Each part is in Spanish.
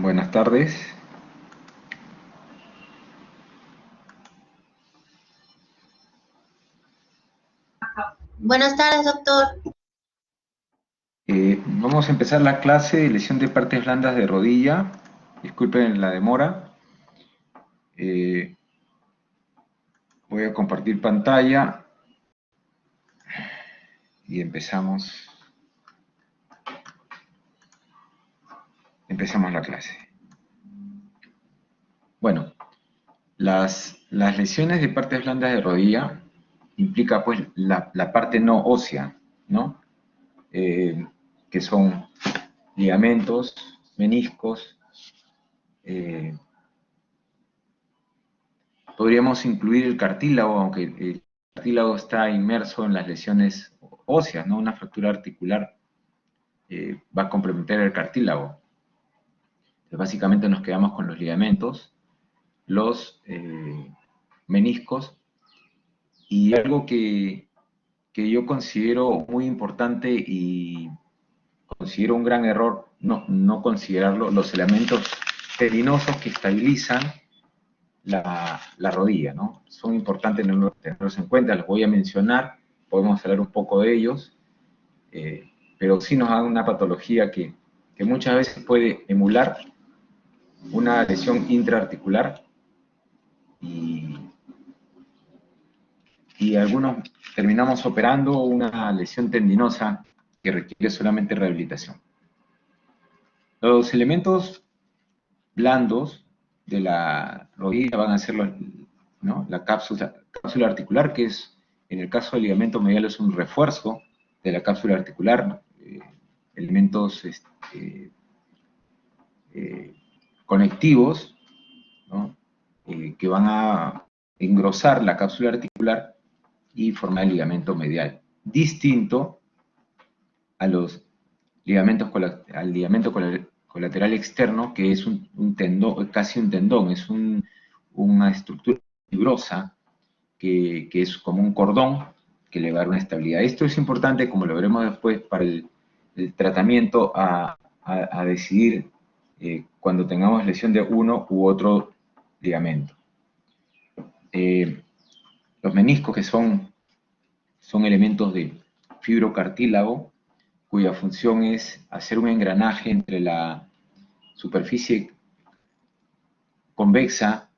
Buenas tardes. Buenas tardes, doctor. Vamos a empezar la clase de lesión de partes blandas de rodilla. Disculpen la demora. Eh, Voy a compartir pantalla y empezamos la clase. Bueno, las lesiones de partes blandas de rodilla implica pues la parte no ósea, ¿no? Que son ligamentos, meniscos. Podríamos incluir el cartílago, aunque el cartílago está inmerso en las lesiones óseas, ¿no? Una fractura articular va a complementar el cartílago. Entonces, básicamente nos quedamos con los ligamentos, los meniscos, y algo que yo considero muy importante y considero un gran error no considerarlo, los elementos tendinosos que estabilizan la rodilla, ¿no? Son importantes tenerlos en cuenta, los voy a mencionar, podemos hablar un poco de ellos, pero sí nos dan una patología que muchas veces puede emular una lesión intraarticular y algunos terminamos operando una lesión tendinosa que requiere solamente rehabilitación. Los elementos blandos de la rodilla van a ser ¿no? la cápsula articular, que es, en el caso del ligamento medial, es un refuerzo de la cápsula articular, elementos conectivos, ¿no? Que van a engrosar la cápsula articular y formar el ligamento medial, distinto a los ligamentos, al ligamento colateral externo, que es un tendón, casi un tendón, es una estructura fibrosa que es como un cordón que le va a dar una estabilidad. Esto es importante, como lo veremos después, para el tratamiento a decidir cuando tengamos lesión de uno u otro ligamento. Los meniscos, que son elementos de fibrocartílago, cuya función es hacer un engranaje entre la superficie convexa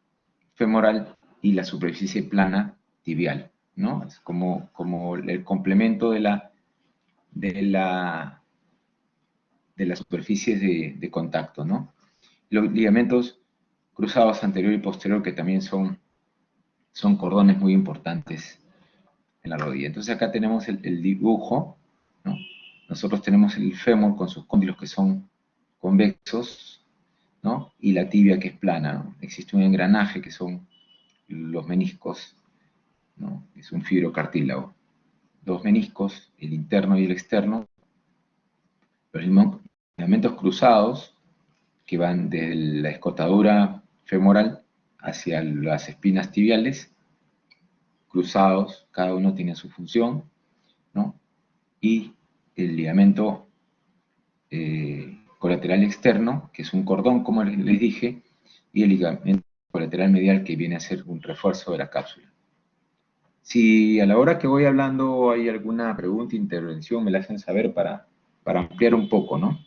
femoral y la superficie plana tibial, ¿no? Es como el complemento de las superficies de contacto, ¿no? Los ligamentos cruzados anterior y posterior, que también son cordones muy importantes en la rodilla. Entonces acá tenemos el dibujo, ¿no? Nosotros tenemos el fémur con sus cóndilos que son convexos, ¿no? Y la tibia, que es plana, ¿no? Existe un engranaje que son los meniscos, ¿no? Es un fibrocartílago. Dos meniscos, el interno y el externo, los ligamentos cruzados que van de la escotadura femoral hacia las espinas tibiales, cruzados, cada uno tiene su función, ¿no? Y el ligamento colateral externo, que es un cordón, como les dije, y el ligamento colateral medial, que viene a ser un refuerzo de la cápsula. Si a la hora que voy hablando hay alguna pregunta, intervención, me la hacen saber para ampliar un poco, ¿no?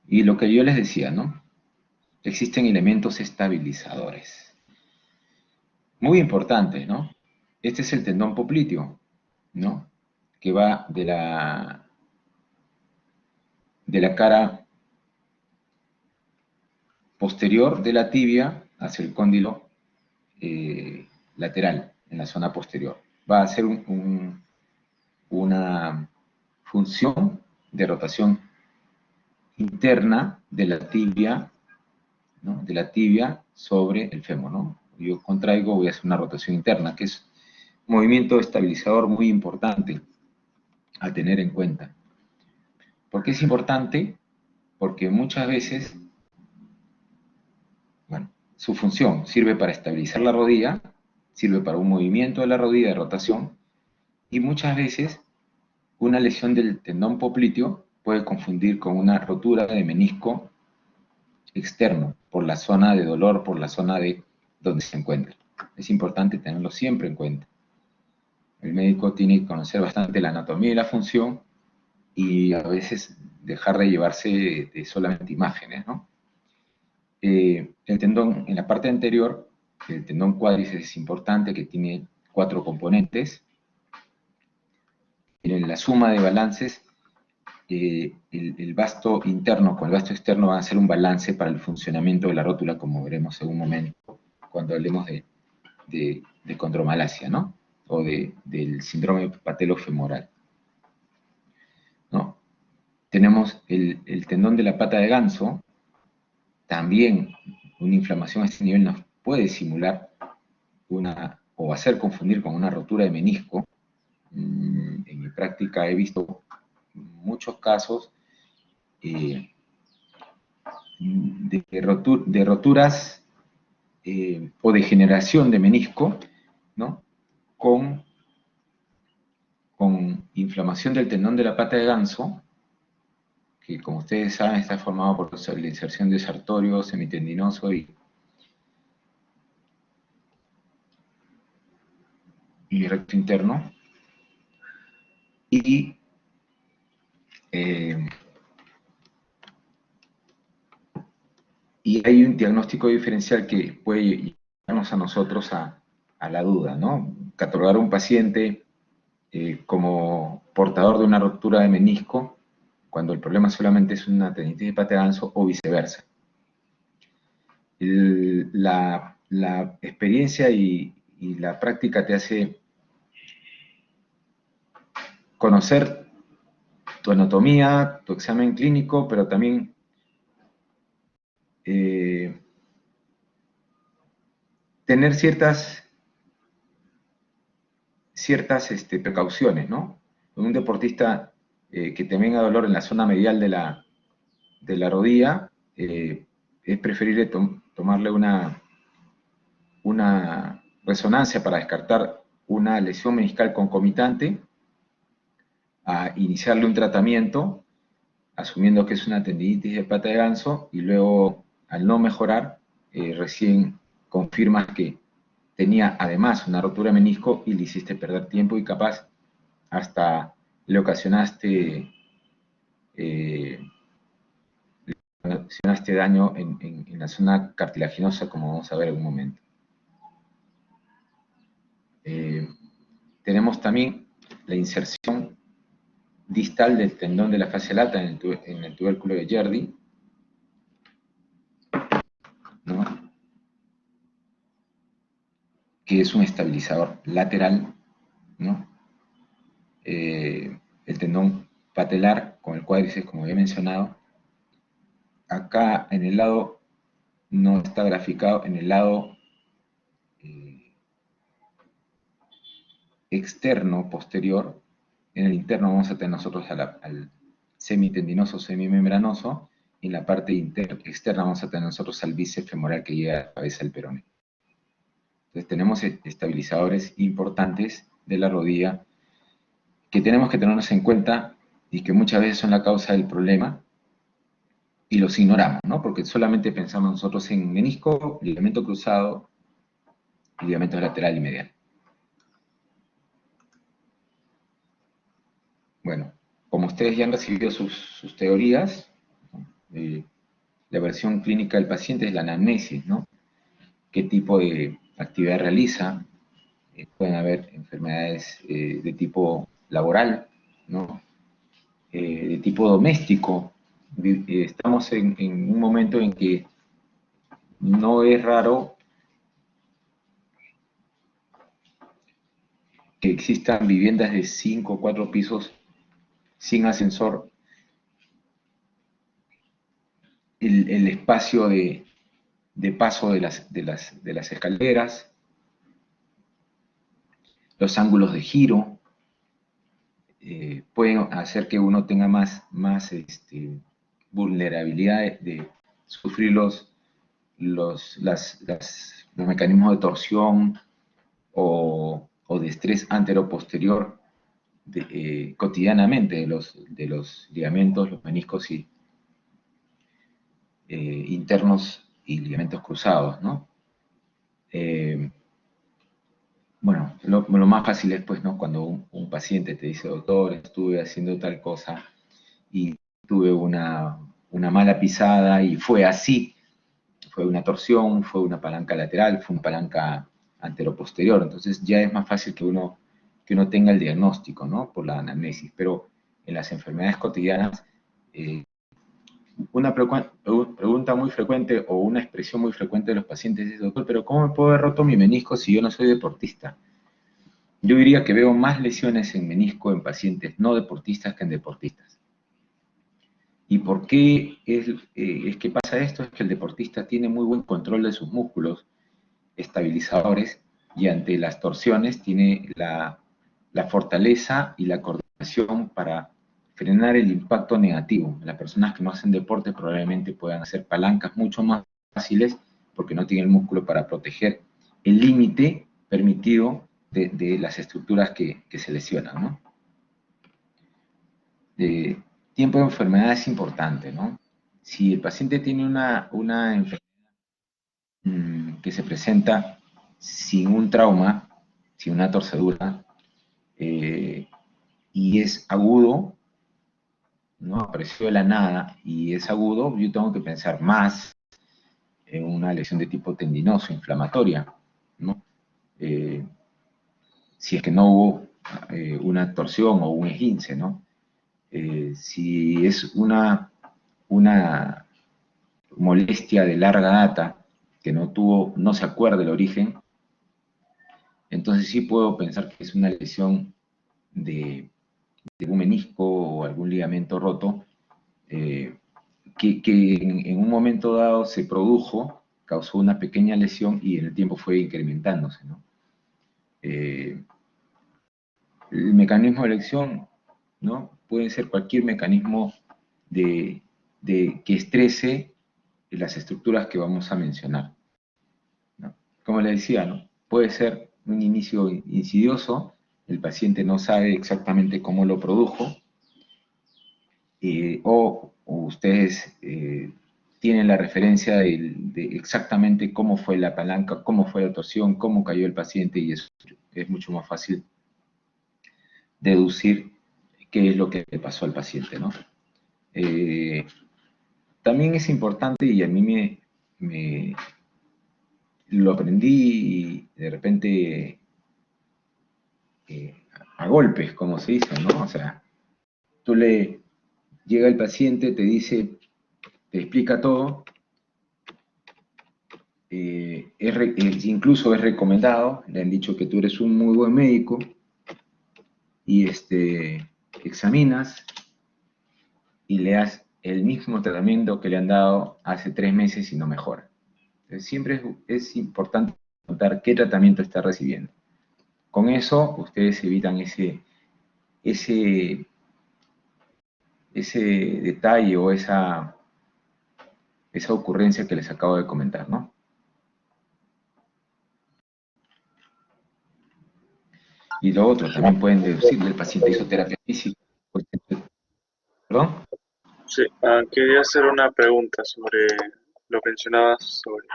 Y lo que yo les decía, ¿no? Existen elementos estabilizadores. Muy importantes, ¿no? Este es el tendón popliteo, ¿no? Que va de la cara posterior de la tibia hacia el cóndilo lateral, en la zona posterior. Va a ser una función de rotación interna de la tibia, ¿no? De la tibia sobre el fémur, ¿no? Yo contraigo, voy a hacer una rotación interna, que es un movimiento estabilizador muy importante a tener en cuenta. ¿Por qué es importante? Porque muchas veces, bueno, su función sirve para estabilizar la rodilla, sirve para un movimiento de la rodilla de rotación, y muchas veces una lesión del tendón popliteo puede confundir con una rotura de menisco externo, por la zona de dolor, por la zona de donde se encuentra. Es importante tenerlo siempre en cuenta. El médico tiene que conocer bastante la anatomía y la función y a veces dejar de llevarse de solamente imágenes, ¿no? El tendón en la parte anterior, el tendón cuádriceps es importante, que tiene 4 componentes. En la suma de balances, el vasto interno con el vasto externo van a hacer un balance para el funcionamiento de la rótula, como veremos en un momento, cuando hablemos de condromalacia, ¿no? O del síndrome patelofemoral, ¿no? Tenemos el tendón de la pata de ganso. También una inflamación a este nivel nos puede simular o hacer confundir con una rotura de menisco. En mi práctica he visto muchos casos de roturas o degeneración de menisco, ¿no? Con inflamación del tendón de la pata de ganso, que como ustedes saben está formado por la inserción de sartorio, semitendinoso y recto interno. Y hay un diagnóstico diferencial que puede llevarnos a nosotros a la duda, ¿no? Catalogar a un paciente como portador de una ruptura de menisco cuando el problema solamente es una tendinitis de pata de ganso o viceversa. La experiencia y la práctica te hace conocer tu anatomía, tu examen clínico, pero también tener ciertas precauciones, ¿no? Un deportista que te venga dolor en la zona medial de la rodilla, es preferible tomarle una resonancia para descartar una lesión meniscal concomitante a iniciarle un tratamiento, asumiendo que es una tendinitis de pata de ganso, y luego, al no mejorar, recién confirmas que tenía además una rotura de menisco y le hiciste perder tiempo y capaz hasta le ocasionaste daño en la zona cartilaginosa, como vamos a ver en un momento. Tenemos también la inserción distal del tendón de la fascia lata en el tubérculo de Gerdy, ¿no? Que es un estabilizador lateral, ¿no? El tendón patelar con el cuádriceps, como había mencionado. Acá en el lado no está graficado, en el lado externo posterior, en el interno vamos a tener nosotros al semitendinoso, semimembranoso, y en la parte externa vamos a tener nosotros al bíceps femoral que llega a la cabeza del peroné. Entonces tenemos estabilizadores importantes de la rodilla que tenemos que tenernos en cuenta y que muchas veces son la causa del problema y los ignoramos, ¿no? Porque solamente pensamos nosotros en menisco, ligamento cruzado, ligamento lateral y medial. Bueno, como ustedes ya han recibido sus teorías, la versión clínica del paciente es la anamnesis, ¿no? ¿Qué tipo de actividad realiza? Pueden haber enfermedades de tipo laboral, ¿no? De tipo doméstico. Estamos en un momento en que no es raro que existan viviendas de 5 o 4 pisos sin ascensor. El espacio de paso de las escaleras, los ángulos de giro, pueden hacer que uno tenga más vulnerabilidad de sufrir los mecanismos de torsión o de estrés antero-posterior cotidianamente de los ligamentos, los meniscos internos y ligamentos cruzados, ¿no? Bueno, lo más fácil es, pues, ¿no? Cuando un paciente te dice, doctor, estuve haciendo tal cosa y tuve una mala pisada y fue así, fue una torsión, fue una palanca lateral, fue una palanca anteroposterior. Entonces ya es más fácil que uno tenga el diagnóstico, ¿no? Por la anamnesis. Pero en las enfermedades cotidianas, una pregunta muy frecuente o una expresión muy frecuente de los pacientes es, doctor, pero ¿cómo me puedo haber roto mi menisco si yo no soy deportista? Yo diría que veo más lesiones en menisco en pacientes no deportistas que en deportistas. ¿Y por qué es que pasa esto? Es que el deportista tiene muy buen control de sus músculos estabilizadores y ante las torsiones tiene la fortaleza y la coordinación para frenar el impacto negativo. Las personas que no hacen deporte probablemente puedan hacer palancas mucho más fáciles porque no tienen el músculo para proteger el límite permitido de las estructuras que se lesionan, ¿no? Tiempo de enfermedad es importante, ¿no? Si el paciente tiene una enfermedad que se presenta sin un trauma, sin una torcedura, y es agudo, ¿no? Apareció de la nada y es agudo, yo tengo que pensar más en una lesión de tipo tendinoso, inflamatoria, ¿no? Si es que no hubo una torsión o un esguince, ¿no? Si es una molestia de larga data que no se acuerda el origen, entonces sí puedo pensar que es una lesión de un menisco o algún ligamento roto que en un momento dado se produjo, causó una pequeña lesión y en el tiempo fue incrementándose, ¿no? El mecanismo de elección, ¿no? Puede ser cualquier mecanismo que estrese las estructuras que vamos a mencionar, ¿no? Como le decía, ¿no? Puede ser un inicio insidioso, el paciente no sabe exactamente cómo lo produjo, o ustedes tienen la referencia de exactamente cómo fue la palanca, cómo fue la torsión, cómo cayó el paciente, y eso es mucho más fácil deducir qué es lo que le pasó al paciente, ¿no? También es importante, y a mí lo aprendí de repente a golpes, como se dice, ¿no? O sea, llega el paciente, te dice, te explica todo, incluso es recomendado, le han dicho que tú eres un muy buen médico, y examinas y le das el mismo tratamiento que le han dado hace 3 meses y no mejora. Entonces, siempre es importante notar qué tratamiento está recibiendo. Con eso, ustedes evitan ese detalle o esa ocurrencia que les acabo de comentar, ¿no? Y lo otro, también pueden deducirle, el paciente hizo terapia física. ¿Perdón? Sí, quería hacer una pregunta sobre lo que mencionabas sobre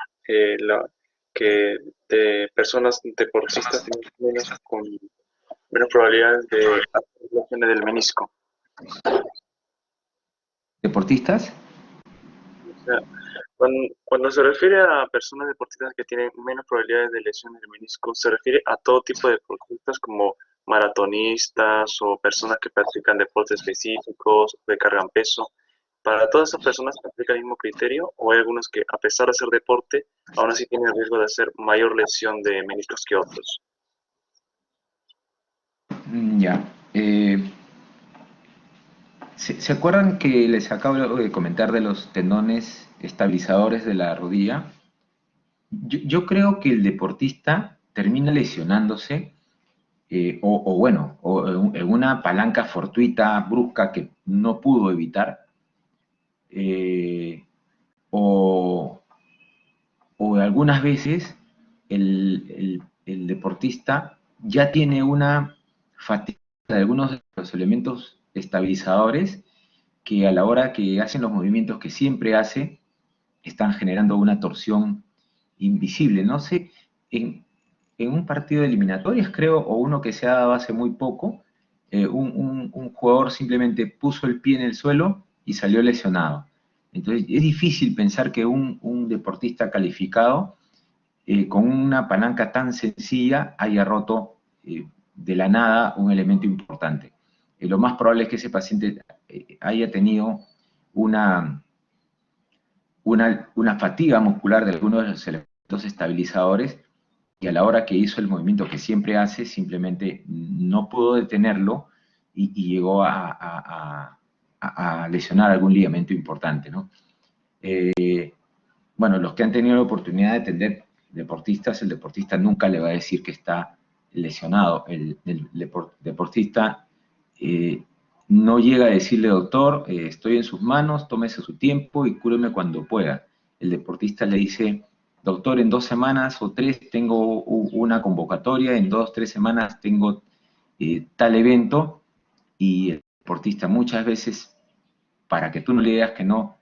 que de personas deportistas tienen menos probabilidades de lesiones del menisco. ¿Deportistas? O sea, cuando se refiere a personas deportistas que tienen menos probabilidades de lesiones del menisco, se refiere a todo tipo de deportistas como maratonistas o personas que practican deportes específicos, que cargan peso. ¿Para todas esas personas se aplica el mismo criterio o hay algunos que, a pesar de hacer deporte, aún así tienen el riesgo de hacer mayor lesión de meniscos que otros? Ya. ¿Se acuerdan que les acabo de comentar de los tendones estabilizadores de la rodilla? Yo creo que el deportista termina lesionándose, o en una palanca fortuita, brusca, que no pudo evitar, eh, o, o algunas veces el deportista ya tiene una fatiga de algunos los elementos estabilizadores que a la hora que hacen los movimientos que siempre hace, están generando una torsión invisible. No sé, en un partido de eliminatorias, creo, o uno que se ha dado hace muy poco, un jugador simplemente puso el pie en el suelo y salió lesionado. Entonces, es difícil pensar que un deportista calificado, con una palanca tan sencilla, haya roto de la nada un elemento importante. Lo más probable es que ese paciente haya tenido una fatiga muscular de algunos de los elementos estabilizadores, y a la hora que hizo el movimiento que siempre hace, simplemente no pudo detenerlo y llegó a lesionar algún ligamento importante, ¿no? Bueno, los que han tenido la oportunidad de atender deportistas, el deportista nunca le va a decir que está lesionado. El deportista no llega a decirle, doctor, estoy en sus manos, tómese su tiempo y cúreme cuando pueda. El deportista le dice, doctor, en 2 semanas o 3 tengo una convocatoria, en 2, 3 semanas tengo tal evento, y el deportista muchas veces, para que tú no le digas que no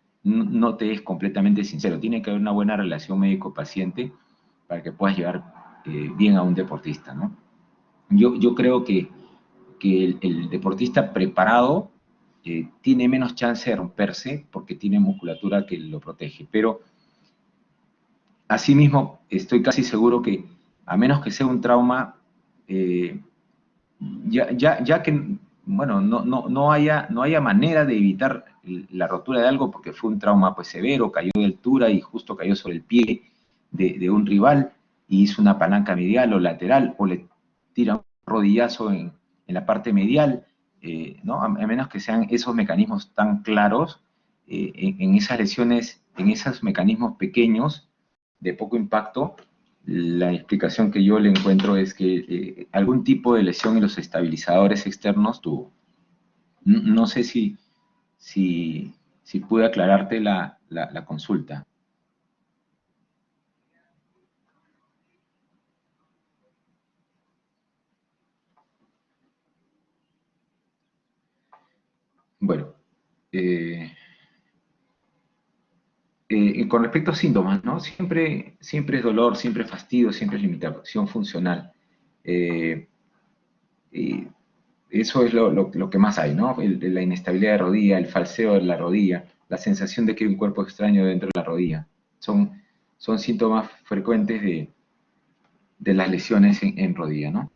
te es completamente sincero. Tiene que haber una buena relación médico-paciente para que puedas llevar bien a un deportista, ¿no? Yo creo que el deportista preparado tiene menos chance de romperse porque tiene musculatura que lo protege, pero asimismo estoy casi seguro que, a menos que sea un trauma, ya que, bueno, no haya manera de evitar la rotura de algo porque fue un trauma pues severo, cayó de altura y justo cayó sobre el pie de un rival y hizo una palanca medial o lateral, o le tira un rodillazo en la parte medial, ¿no? A menos que sean esos mecanismos tan claros, en esas lesiones, en esos mecanismos pequeños de poco impacto, la explicación que yo le encuentro es que algún tipo de lesión en los estabilizadores externos tuvo. No sé si pude aclararte la consulta. Bueno, con respecto a síntomas, ¿no? Siempre es dolor, siempre es fastidio, siempre es limitación funcional. Eso es lo que más hay, ¿no? La inestabilidad de rodilla, el falseo de la rodilla, la sensación de que hay un cuerpo extraño dentro de la rodilla. Son síntomas frecuentes de las lesiones en rodilla, ¿no?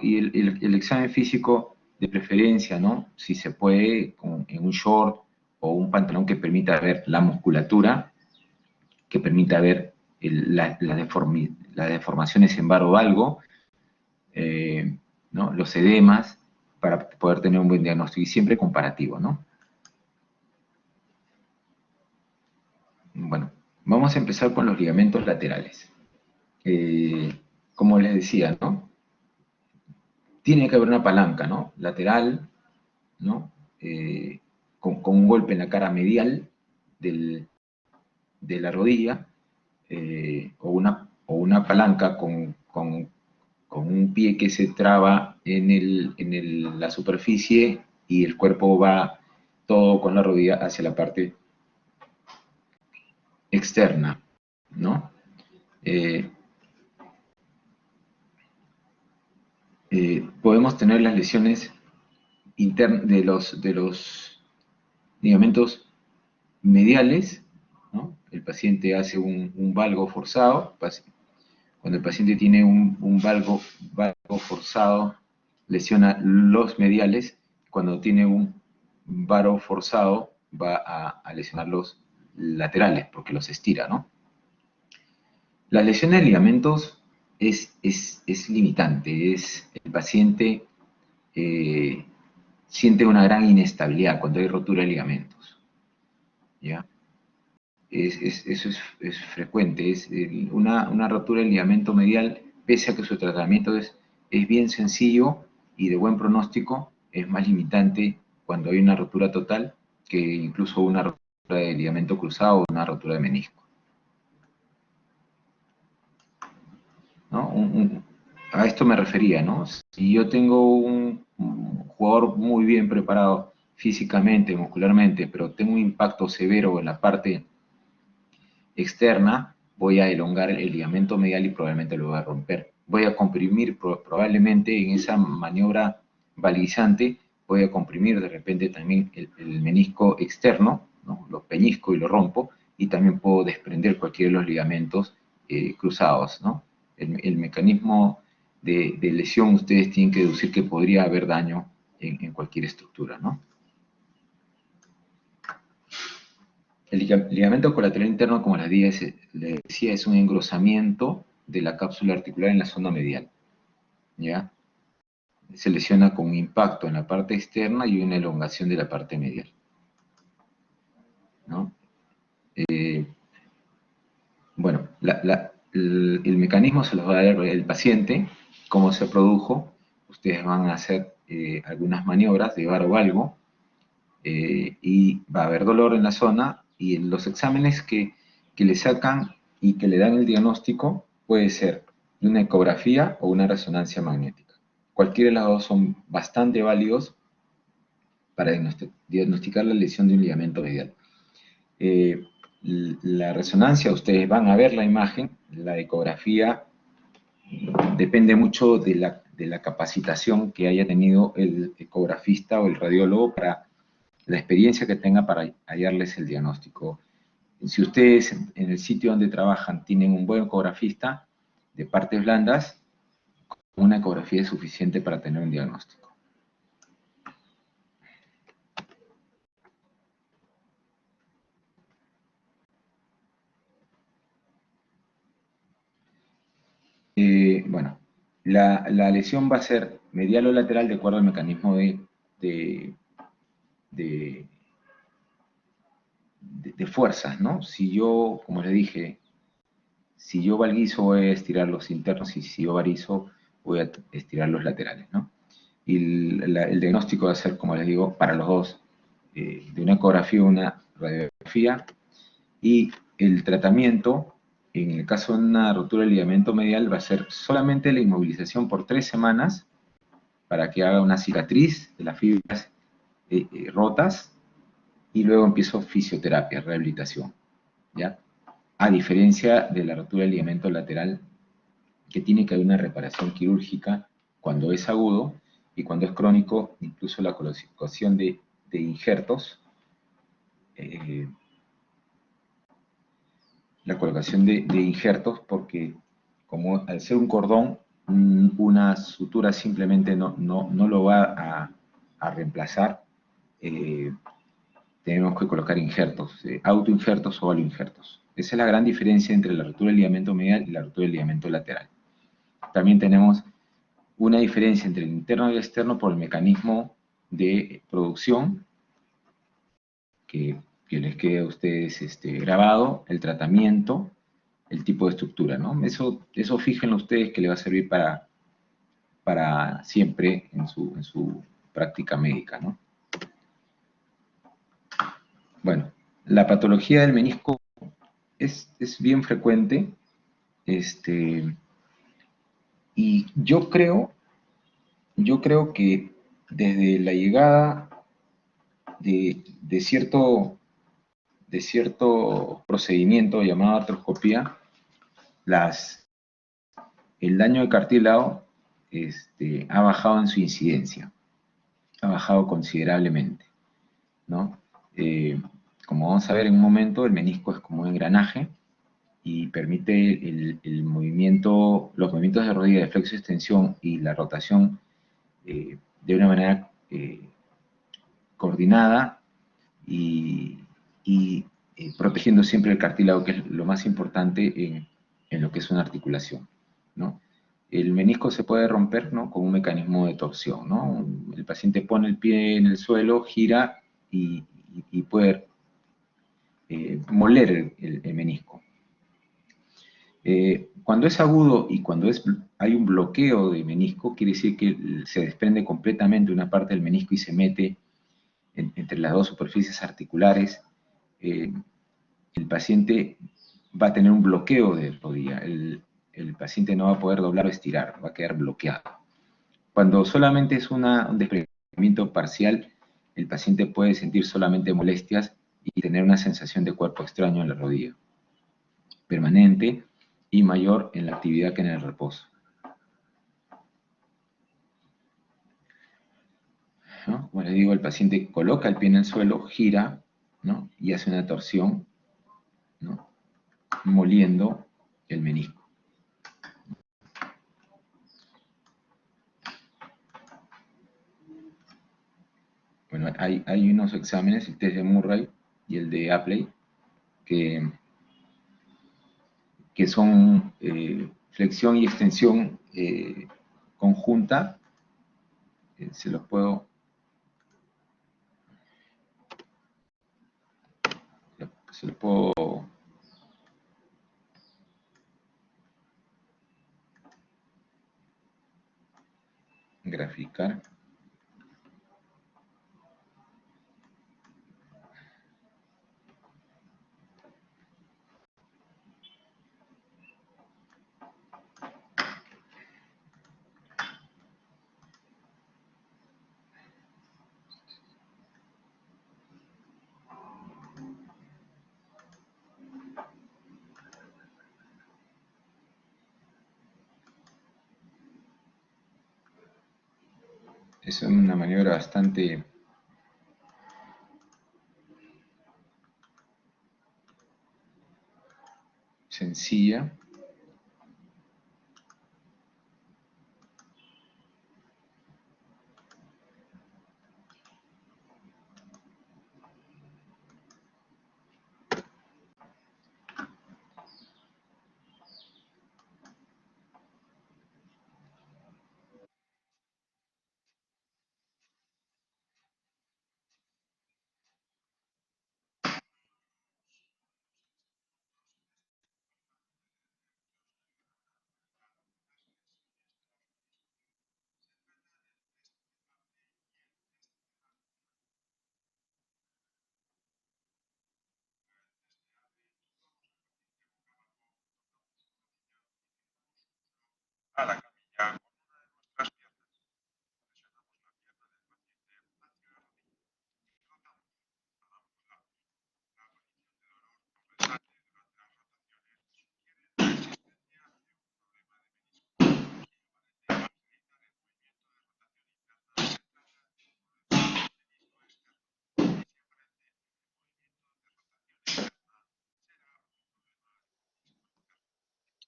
Y el examen físico, de preferencia, ¿no? Si se puede, en un short o un pantalón que permita ver la musculatura, que permita ver las deformaciones en varo-valgo, ¿no? Los edemas, para poder tener un buen diagnóstico, y siempre comparativo, ¿no? Bueno, vamos a empezar con los ligamentos laterales. Como les decía, ¿no? Tiene que haber una palanca, ¿no? Lateral, ¿no? Con un golpe en la cara medial de la rodilla, o una palanca con un pie que se traba en la superficie y el cuerpo va todo con la rodilla hacia la parte externa, ¿no? Podemos tener las lesiones de los ligamentos mediales, ¿no? El paciente hace un valgo forzado. Cuando el paciente tiene un valgo forzado, lesiona los mediales. Cuando tiene un varo forzado, va a lesionar los laterales, porque los estira, ¿no? La lesión de ligamentos es limitante. El paciente siente una gran inestabilidad cuando hay rotura de ligamentos, ¿ya? Eso es frecuente. Una rotura del ligamento medial, pese a que su tratamiento es bien sencillo y de buen pronóstico, es más limitante cuando hay una rotura total que incluso una rotura de ligamento cruzado o una rotura de menisco, ¿no? A esto me refería, ¿no? Si yo tengo un un jugador muy bien preparado físicamente, muscularmente, pero tengo un impacto severo en la parte externa, voy a elongar el ligamento medial y probablemente lo voy a romper. Voy a comprimir probablemente en esa maniobra balizante, voy a comprimir de repente también el menisco externo, ¿no? Lo peñisco y lo rompo, y también puedo desprender cualquiera de los ligamentos cruzados, ¿no? El mecanismo de lesión, ustedes tienen que deducir que podría haber daño en cualquier estructura, ¿no? El ligamento colateral interno, como les decía, es un engrosamiento de la cápsula articular en la zona medial, ¿ya? Se lesiona con un impacto en la parte externa y una elongación de la parte medial, ¿no? Bueno, el mecanismo se los va a dar el paciente, cómo se produjo. Ustedes van a hacer algunas maniobras de bar o valgo, y va a haber dolor en la zona, y los exámenes que le sacan y que le dan el diagnóstico puede ser de una ecografía o una resonancia magnética. Cualquiera de las dos son bastante válidos para diagnosticar la lesión de un ligamento medial. La resonancia, ustedes van a ver la imagen, la ecografía depende mucho de la capacitación que haya tenido el ecografista o el radiólogo para la experiencia que tenga para hallarles el diagnóstico. Si ustedes en el sitio donde trabajan tienen un buen ecografista de partes blandas, una ecografía es suficiente para tener un diagnóstico. Bueno, la lesión va a ser medial o lateral de acuerdo al mecanismo de fuerzas, ¿no? Si yo, como les dije, si yo valguizo voy a estirar los internos, y si yo varizo voy a estirar los laterales, ¿no? Y el diagnóstico va a ser, como les digo, para los dos, de una ecografía o una radiografía, y el tratamiento, en el caso de una rotura del ligamento medial, va a ser solamente la inmovilización por 3 semanas para que haga una cicatriz de las fibras rotas, y luego empiezo fisioterapia, rehabilitación, ¿ya? A diferencia de la rotura del ligamento lateral, que tiene que haber una reparación quirúrgica cuando es agudo, y cuando es crónico, incluso la colocación de injertos, porque como al ser un cordón, una sutura simplemente no lo va a reemplazar. Tenemos que colocar injertos, autoinjertos o aloinjertos. Esa es la gran diferencia entre la rotura del ligamento medial y la rotura del ligamento lateral. También tenemos una diferencia entre el interno y el externo por el mecanismo de producción, que les quede a ustedes grabado, el tratamiento, el tipo de estructura, ¿no? Eso fíjenlo ustedes, que le va a servir para siempre en su práctica médica, ¿no? Bueno, la patología del menisco es bien frecuente, y yo creo que desde la llegada de cierto procedimiento llamado artroscopía, el daño de cartílago ha bajado en su incidencia, ha bajado considerablemente, ¿no? Como vamos a ver en un momento, el menisco es como un engranaje y permite los movimientos de rodilla, de flexo y extensión, y la rotación de una manera coordinada y protegiendo siempre el cartílago, que es lo más importante en lo que es una articulación, ¿no? El menisco se puede romper, ¿no?, con un mecanismo de torsión, ¿no? El paciente pone el pie en el suelo, gira y puede moler el menisco. Cuando es agudo y cuando hay un bloqueo de menisco, quiere decir que se desprende completamente una parte del menisco y se mete entre las dos superficies articulares. El paciente va a tener un bloqueo de rodilla. El paciente no va a poder doblar o estirar, va a quedar bloqueado. Cuando solamente es un desprendimiento parcial, el paciente puede sentir solamente molestias y tener una sensación de cuerpo extraño en la rodilla, permanente y mayor en la actividad que en el reposo, ¿no? Como les digo, el paciente coloca el pie en el suelo, gira, ¿no? Y hace una torsión, ¿no? Moliendo el menisco. Bueno, hay unos exámenes, el test de Murray y el de Apley, que, que son flexión y extensión conjunta. Se los puedo graficar. Es una maniobra bastante sencilla.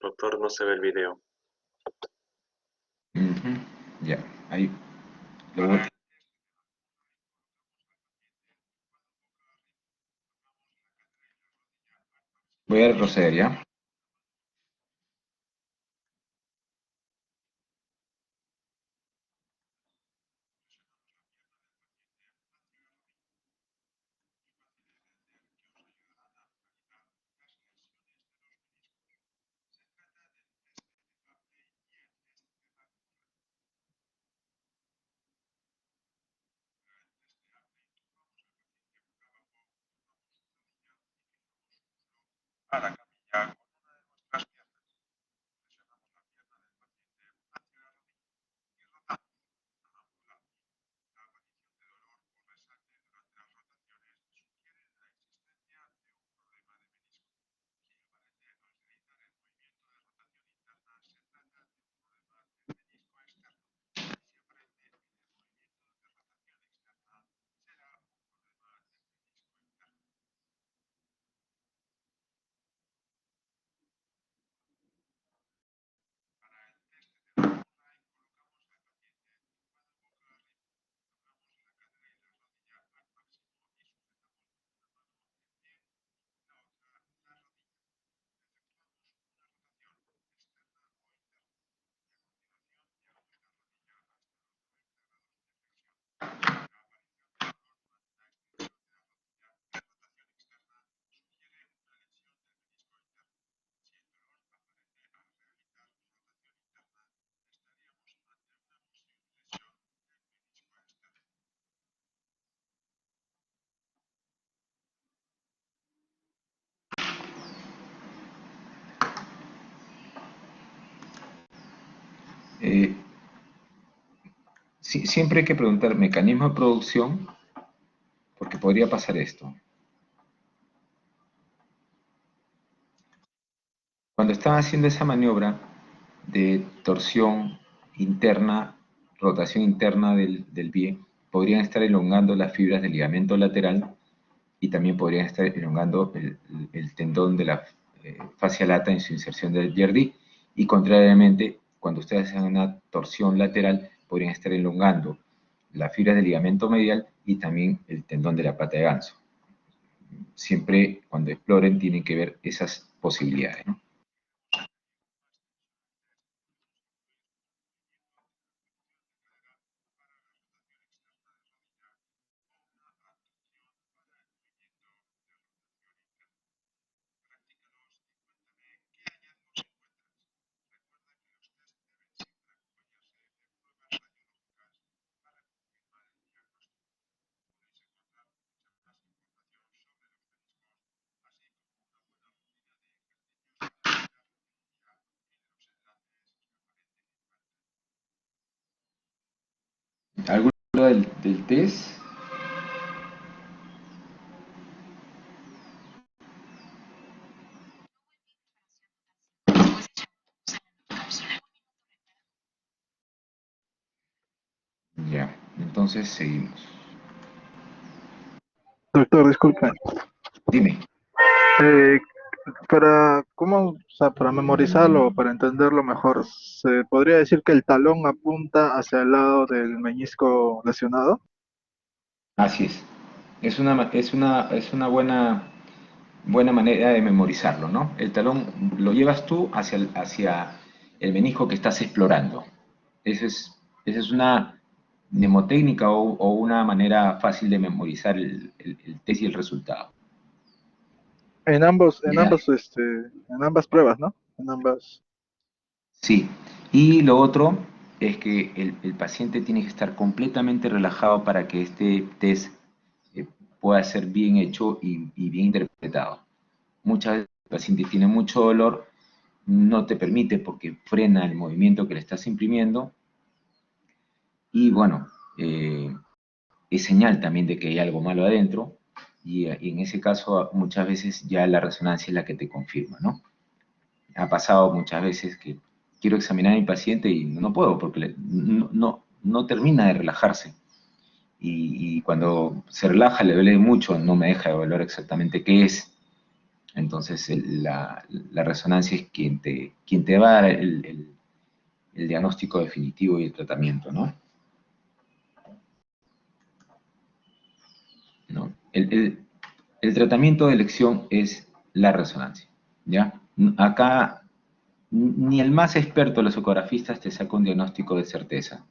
Doctor, no se ve el video. Ya, ahí. Voy a retroceder, ¿ya? siempre hay que preguntar mecanismo de producción, porque podría pasar esto. Cuando están haciendo esa maniobra de torsión interna, rotación interna del pie, podrían estar elongando las fibras del ligamento lateral y también podrían estar elongando el tendón de la fascia lata en su inserción del Yardi, y contrariamente, cuando ustedes hacen una torsión lateral, podrían estar elongando las fibras del ligamento medial y también el tendón de la pata de ganso. Siempre cuando exploren tienen que ver esas posibilidades, ¿no? ¿Alguna duda del test? Ya, entonces seguimos. Doctor, disculpe. Dime. Eh, o sea, para memorizarlo o para entenderlo mejor, ¿se podría decir que el talón apunta hacia el lado del meñisco lesionado? Así es. Es una buena manera de memorizarlo, ¿no? El talón lo llevas tú hacia el menisco que estás explorando. Esa es una mnemotécnica o una manera fácil de memorizar el test y el resultado. Ya. En ambas pruebas, ¿no? En ambas. Sí. Y lo otro es que el paciente tiene que estar completamente relajado para que este test eh, pueda ser bien hecho y bien interpretado. Muchas veces el paciente tiene mucho dolor, no te permite porque frena el movimiento que le estás imprimiendo y bueno, es señal también de que hay algo malo adentro y en ese caso muchas veces ya la resonancia es la que te confirma, ¿no? Ha pasado muchas veces que quiero examinar a mi paciente y no puedo porque no termina de relajarse. Y cuando se relaja le duele mucho, no me deja evaluar exactamente qué es. Entonces la resonancia es quien te va a dar el diagnóstico definitivo y el tratamiento, ¿no? ¿No? El tratamiento de elección es la resonancia, ¿ya? Acá ni el más experto de los ecografistas te saca un diagnóstico de certeza,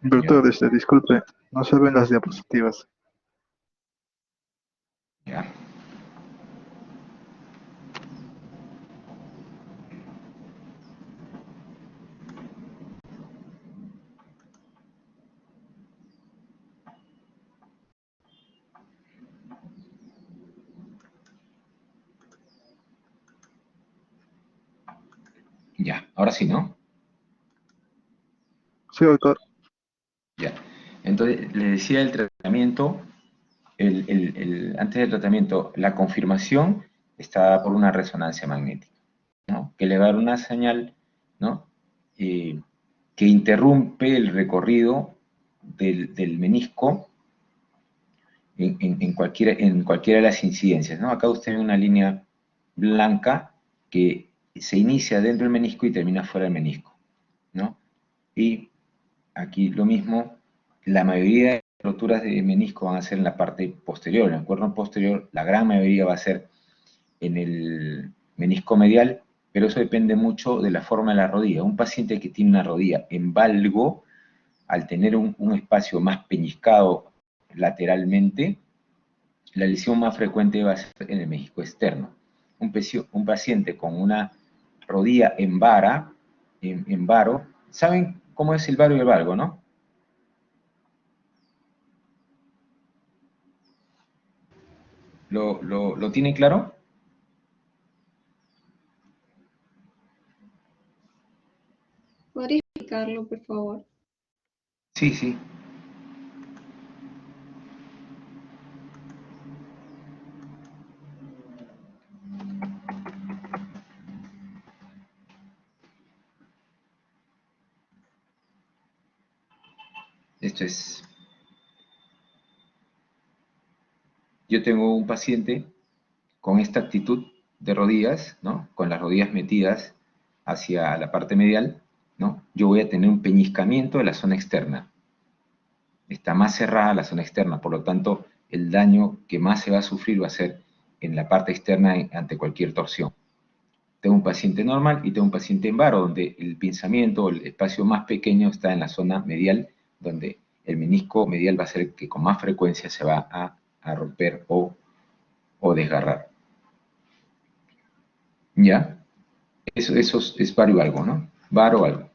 ¿ya? Doctor, disculpe, no se ven las diapositivas. ¿Ya? Ya, ahora sí, ¿no? Sí, doctor. Ya. Entonces, le decía el tratamiento, antes del tratamiento, la confirmación está dada por una resonancia magnética, ¿no? Que le va a dar una señal, ¿no? Eh, que interrumpe el recorrido del menisco en cualquiera de las incidencias, ¿no? Acá usted ve una línea blanca que se inicia dentro del menisco y termina fuera del menisco, ¿no? Y aquí lo mismo, la mayoría de roturas de menisco van a ser en la parte posterior, en el cuerno posterior, la gran mayoría va a ser en el menisco medial, pero eso depende mucho de la forma de la rodilla. Un paciente que tiene una rodilla en valgo, al tener un espacio más peñiscado lateralmente, la lesión más frecuente va a ser en el menisco externo. Un paciente con una rodilla en vara, en varo, ¿saben cómo es el varo y el valgo, no? ¿Lo tienen claro? ¿Podría explicarlo, por favor? Sí, sí. Esto es. Yo tengo un paciente con esta actitud de rodillas, ¿no? Con las rodillas metidas hacia la parte medial, ¿no? Yo voy a tener un peñiscamiento de la zona externa. Está más cerrada la zona externa, por lo tanto, el daño que más se va a sufrir va a ser en la parte externa ante cualquier torsión. Tengo un paciente normal y tengo un paciente en varo, donde el pinzamiento, el espacio más pequeño está en la zona medial, donde el menisco medial va a ser el que con más frecuencia se va a romper o desgarrar. ¿Ya? Eso es varo algo, ¿no? Varo algo.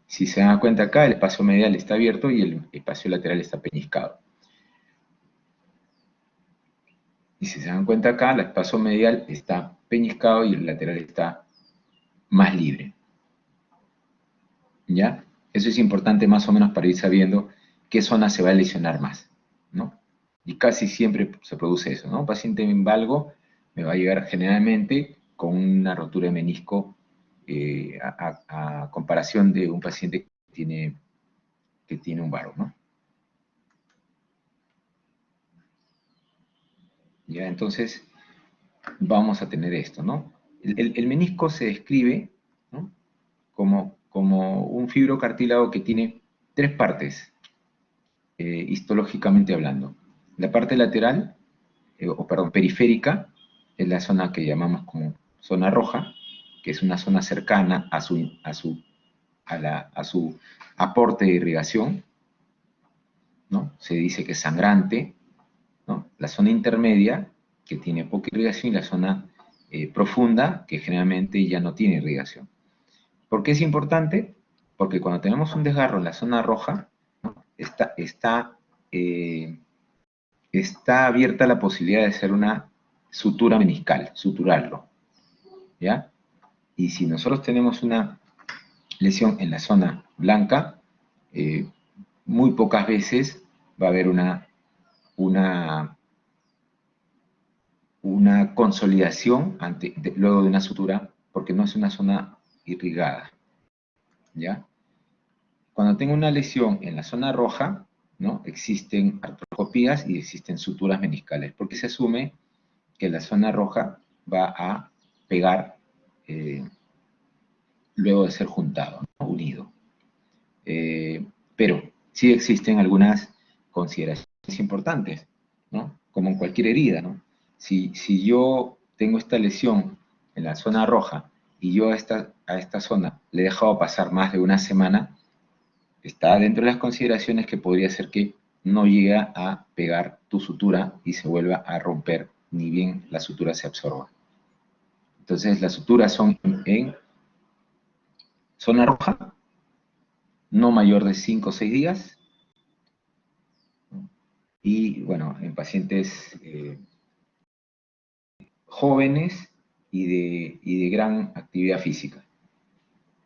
Si se dan cuenta acá, el espacio medial está abierto y el espacio lateral está peñiscado. Y si se dan cuenta acá, el espacio medial está peñiscado y el lateral está más libre. ¿Ya? Eso es importante más o menos para ir sabiendo qué zona se va a lesionar más, ¿no? Y casi siempre se produce eso, ¿no? Un paciente en valgo me va a llegar generalmente con una rotura de menisco a comparación de un paciente que tiene un varo, ¿no? Ya, entonces vamos a tener esto, ¿no? El menisco se describe, ¿no? como un fibrocartílago que tiene tres partes, histológicamente hablando. La parte lateral, perdón, periférica, es la zona que llamamos como zona roja, que es una zona cercana a su aporte de irrigación, ¿no? Se dice que es sangrante, ¿no? La zona intermedia, que tiene poca irrigación, y la zona profunda, que generalmente ya no tiene irrigación. ¿Por qué es importante? Porque cuando tenemos un desgarro en la zona roja, ¿no? Está abierta la posibilidad de hacer una sutura meniscal, suturarlo, ¿ya? Y si nosotros tenemos una lesión en la zona blanca, eh, muy pocas veces va a haber una consolidación luego de una sutura, porque no es una zona irrigada, ¿ya? Cuando tengo una lesión en la zona roja, ¿no? Existen artroscopías y existen suturas meniscales, porque se asume que la zona roja va a pegar luego de ser juntado, ¿no? Unido. Pero sí existen algunas consideraciones importantes, ¿no? Como en cualquier herida, ¿no? Si yo tengo esta lesión en la zona roja y yo a esta zona le he dejado pasar más de una semana, está dentro de las consideraciones que podría ser que no llegue a pegar tu sutura y se vuelva a romper, ni bien la sutura se absorba. Entonces, las suturas son en zona roja, no mayor de 5 o 6 días, y bueno, en pacientes jóvenes y de gran actividad física,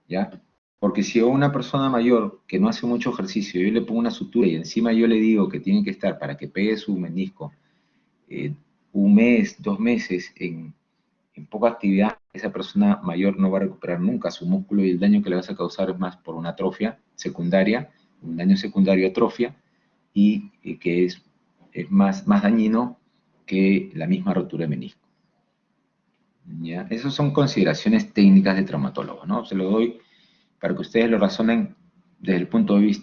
¿ya? Porque si a una persona mayor que no hace mucho ejercicio, yo le pongo una sutura y encima yo le digo que tiene que estar para que pegue su menisco eh, un mes, 2 meses en poca actividad, esa persona mayor no va a recuperar nunca su músculo y el daño que le vas a causar es más por una atrofia secundaria, un daño secundario atrofia, y que es más dañino que la misma rotura de menisco. ¿Ya? Esas son consideraciones técnicas de traumatólogo, ¿no? Se lo doy para que ustedes lo razonen desde el punto de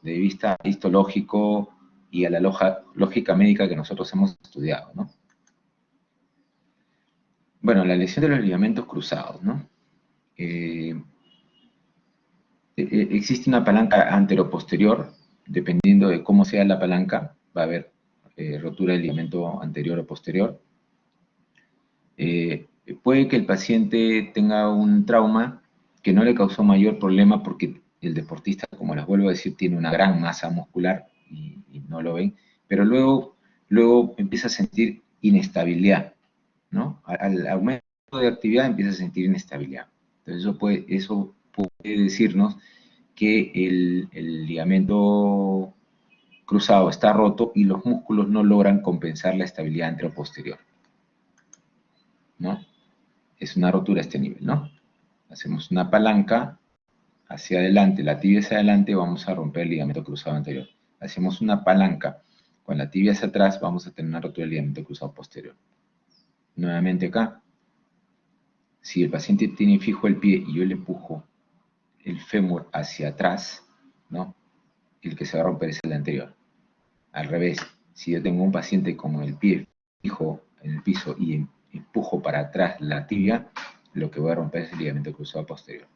vista histológico y a la lógica médica que nosotros hemos estudiado, ¿no? Bueno, la lesión de los ligamentos cruzados, ¿no? Existe una palanca anteroposterior, dependiendo de cómo sea la palanca, va a haber rotura del ligamento anterior o posterior. Puede que el paciente tenga un trauma que no le causó mayor problema porque el deportista, como les vuelvo a decir, tiene una gran masa muscular y no lo ven, pero luego empieza a sentir inestabilidad, ¿no? Al aumento de actividad empieza a sentir inestabilidad. Entonces eso puede decirnos que el ligamento cruzado está roto y los músculos no logran compensar la estabilidad anteroposterior, ¿no? Es una rotura a este nivel, ¿no? Hacemos una palanca hacia adelante, la tibia hacia adelante, vamos a romper el ligamento cruzado anterior. Hacemos una palanca con la tibia hacia atrás, vamos a tener una rotura del ligamento cruzado posterior. Nuevamente acá, si el paciente tiene fijo el pie y yo le empujo el fémur hacia atrás, ¿no? El que se va a romper es el anterior. Al revés, si yo tengo un paciente con el pie fijo en el piso y empujo para atrás la tibia, lo que voy a romper es el ligamento cruzado posterior.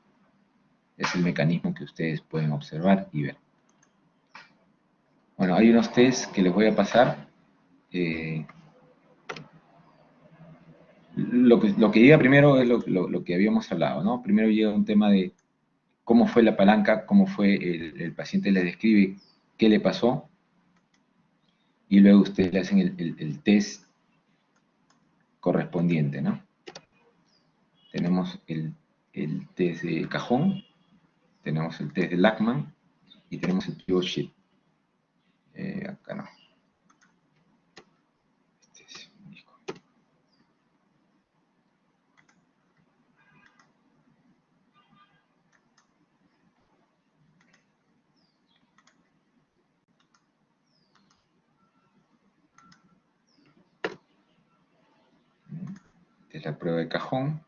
Es el mecanismo que ustedes pueden observar y ver. Bueno, hay unos test que les voy a pasar. Lo que llega primero es lo que habíamos hablado, ¿no? Primero llega un tema de cómo fue la palanca, cómo fue el paciente le describe qué le pasó, y luego ustedes le hacen el test correspondiente, ¿no? Tenemos el test de cajón, tenemos el test de Lachman y tenemos el pivot sheet. Acá no. Este es un disco. Esta es la prueba de cajón.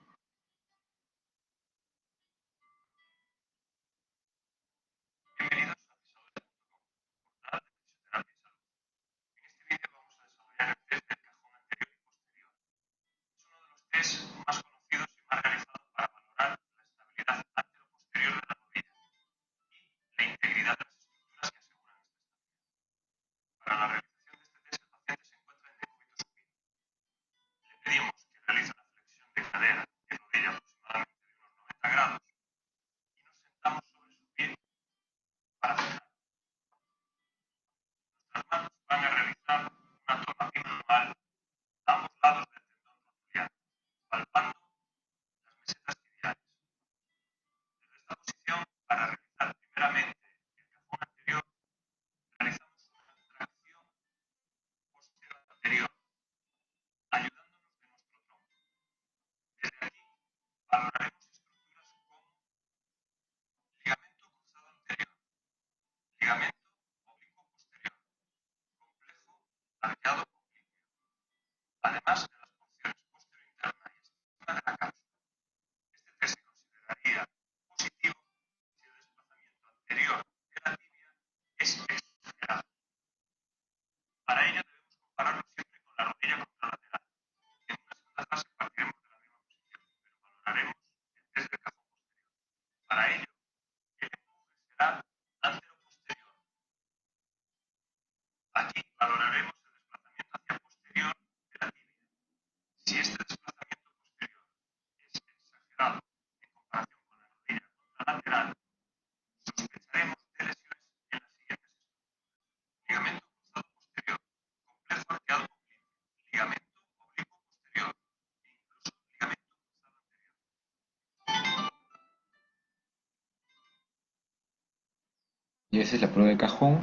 Y esa es la prueba de cajón.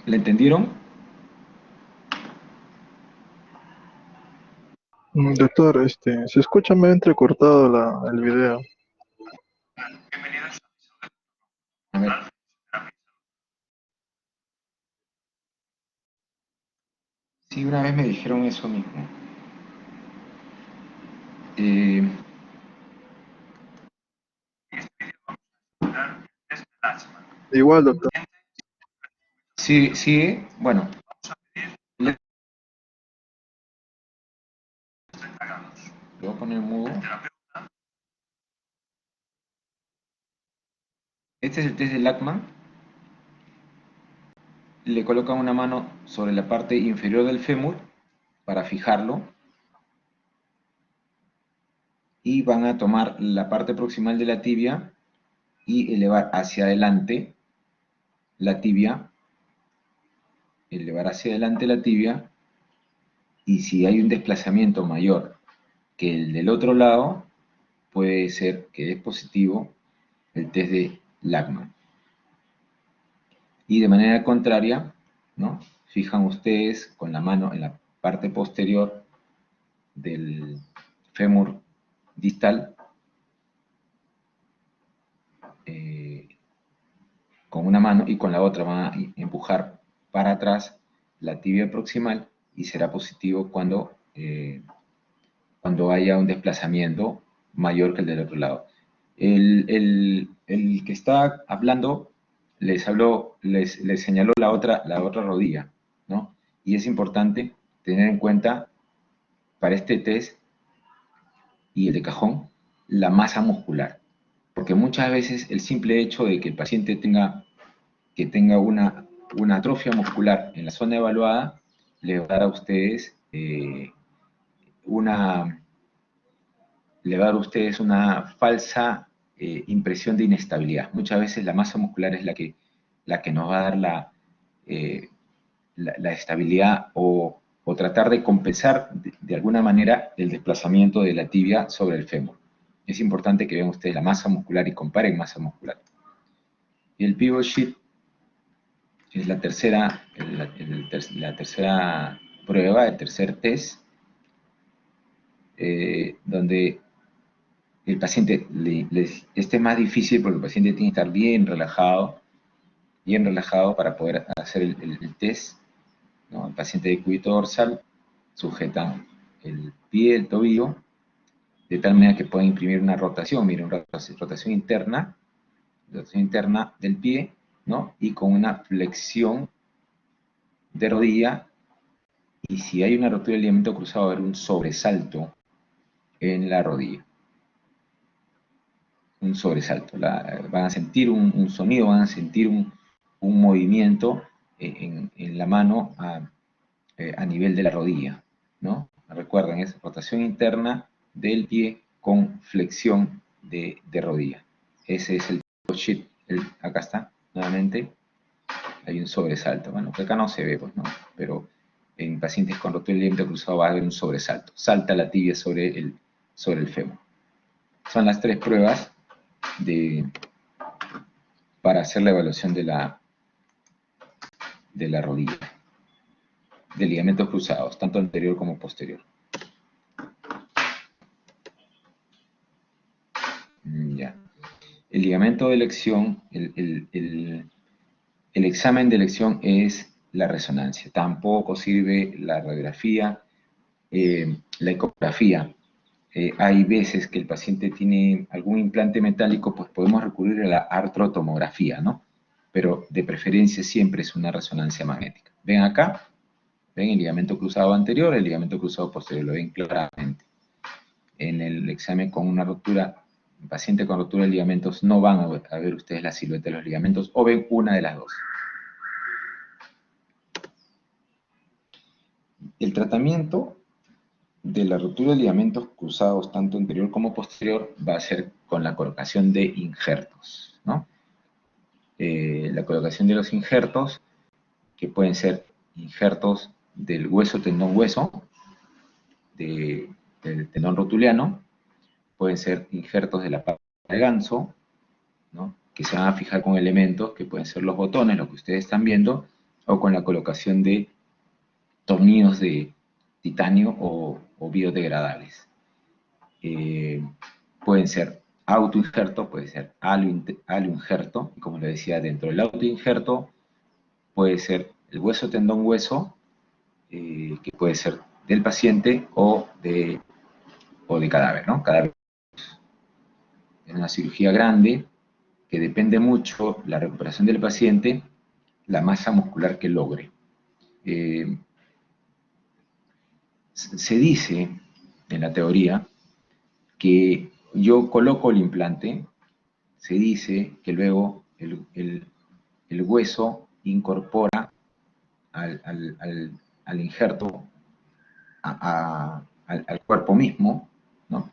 ¿La entendieron? Doctor, se escucha medio entrecortado el video. A ver. Sí, una vez me dijeron eso mismo. Igual, doctor. Sí, sí, bueno. Le voy a poner mudo. Este es el test de Lachman. Le colocan una mano sobre la parte inferior del fémur para fijarlo. Y van a tomar la parte proximal de la tibia y elevar hacia adelante la tibia. Elevar hacia adelante la tibia. Y si hay un desplazamiento mayor que el del otro lado, puede ser que es positivo el test de Lachman. Y de manera contraria, ¿no? Fijan ustedes con la mano en la parte posterior del fémur distal, con una mano, y con la otra van a empujar para atrás la tibia proximal, y será positivo cuando haya un desplazamiento mayor que el del otro lado. El que está hablando les señaló la otra rodilla, ¿no? Y es importante tener en cuenta para este test y el de cajón la masa muscular, porque muchas veces el simple hecho de que el paciente tenga una atrofia muscular en la zona evaluada le va a dar a ustedes una falsa impresión de inestabilidad. Muchas veces la masa muscular es la que nos va a dar la estabilidad o tratar de compensar de alguna manera el desplazamiento de la tibia sobre el fémur. Es importante que vean ustedes la masa muscular y comparen masa muscular. Y el pivot sheet es la tercera prueba, el tercer test, donde el paciente este es más difícil porque el paciente tiene que estar bien relajado para poder hacer el test, ¿no? El paciente de cúbito dorsal sujeta el pie, el tobillo, de tal manera que pueda imprimir una rotación, miren, una rotación interna del pie, ¿no? Y con una flexión de rodilla, y si hay una rotura del ligamento cruzado va a haber un sobresalto en la rodilla. Un sobresalto. Van a sentir un sonido, van a sentir un movimiento en la mano a nivel de la rodilla, ¿no? Recuerden, es rotación interna del pie con flexión de rodilla. Ese es el sheet. Acá está, nuevamente, hay un sobresalto. Bueno, que acá no se ve, pues, ¿no? Pero en pacientes con rotura del ligamento cruzado va a haber un sobresalto. Salta la tibia sobre el fémur. Son las tres pruebas para hacer la evaluación de la rodilla, de ligamentos cruzados, tanto anterior como posterior. Ya. El ligamento de elección, el examen de elección es la resonancia. Tampoco sirve la radiografía, la ecografía. Hay veces que el paciente tiene algún implante metálico, pues podemos recurrir a la artrotomografía, ¿no? Pero de preferencia siempre es una resonancia magnética. Ven acá, ven el ligamento cruzado anterior, el ligamento cruzado posterior, lo ven claramente. En el examen con una rotura, un paciente con rotura de ligamentos, no van a ver ustedes la silueta de los ligamentos, o ven una de las dos. El tratamiento de la rotura de ligamentos cruzados, tanto anterior como posterior, va a ser con la colocación de injertos, ¿no? La colocación de los injertos, que pueden ser injertos del hueso, tendón, hueso, del tendón rotuliano, pueden ser injertos de la pata de ganso, ¿no? Que se van a fijar con elementos que pueden ser los botones, lo que ustedes están viendo, o con la colocación de tornillos de titanio o biodegradables. Pueden ser autoinjerto, puede ser aloinjerto, y como les decía, dentro del autoinjerto puede ser el hueso, tendón, hueso, que puede ser del paciente o de cadáver, ¿no? Cadáver. Es una cirugía grande que depende mucho la recuperación del paciente, la masa muscular que logre. Se dice en la teoría que yo coloco el implante, se dice que luego el hueso incorpora al injerto al cuerpo mismo, ¿no?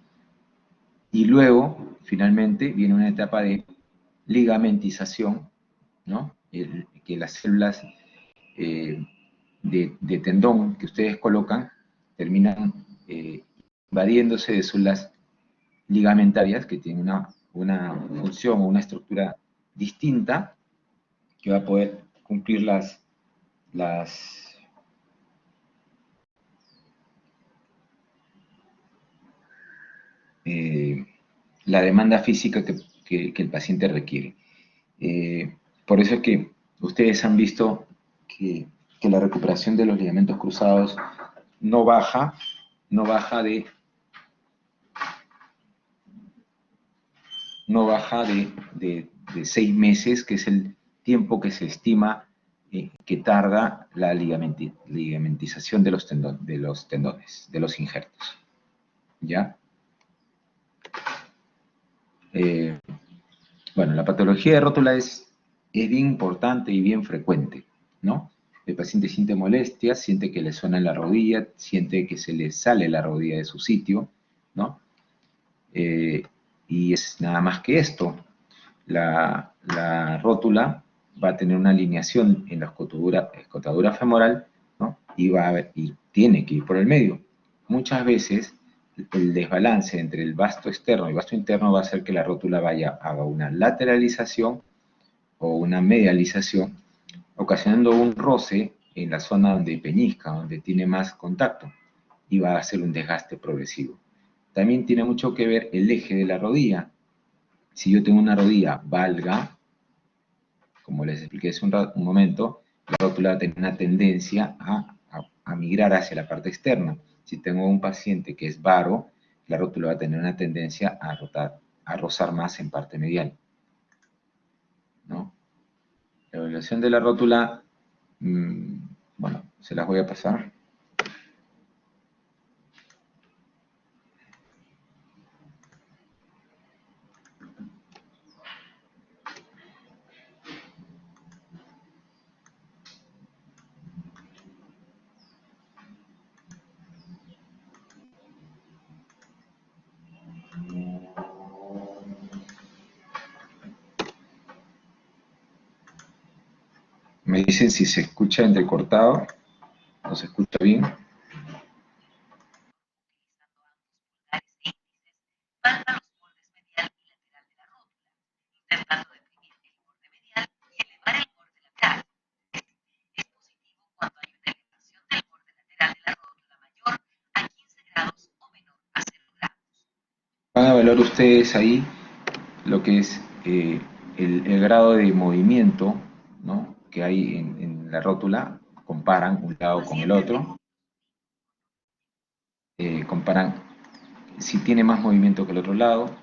Y luego, finalmente, viene una etapa de ligamentización, ¿no? Que las células de tendón que ustedes colocan terminan invadiéndose de células ligamentarias que tienen una función o una estructura distinta que va a poder cumplir la demanda física que el paciente requiere. Por eso es que ustedes han visto que la recuperación de los ligamentos cruzados no baja de 6 meses, que es el tiempo que se estima que tarda la ligamentización de los tendones, de los injertos. ¿Ya? Bueno, la patología de rótula es bien importante y bien frecuente, ¿no? El paciente siente molestias, siente que le suena en la rodilla, siente que se le sale la rodilla de su sitio, ¿no? Y es nada más que esto. La rótula va a tener una alineación en la escotadura femoral, ¿no? Y tiene que ir por el medio. Muchas veces el desbalance entre el vasto externo y el vasto interno va a hacer que la rótula haga una lateralización o una medialización, ocasionando un roce en la zona donde peñisca, donde tiene más contacto, y va a hacer un desgaste progresivo. También tiene mucho que ver el eje de la rodilla. Si yo tengo una rodilla valga, como les expliqué hace un momento, la rótula va a tener una tendencia a migrar hacia la parte externa. Si tengo un paciente que es varo, la rótula va a tener una tendencia a rozar más en parte medial, ¿no? La evaluación de la rótula, bueno, se las voy a pasar. Me dicen si se escucha entrecortado, no se escucha bien. Van a evaluar ustedes ahí lo que es el grado de movimiento, ¿no?, que hay en la rótula. Comparan un lado con el otro. Comparan si tiene más movimiento que el otro lado.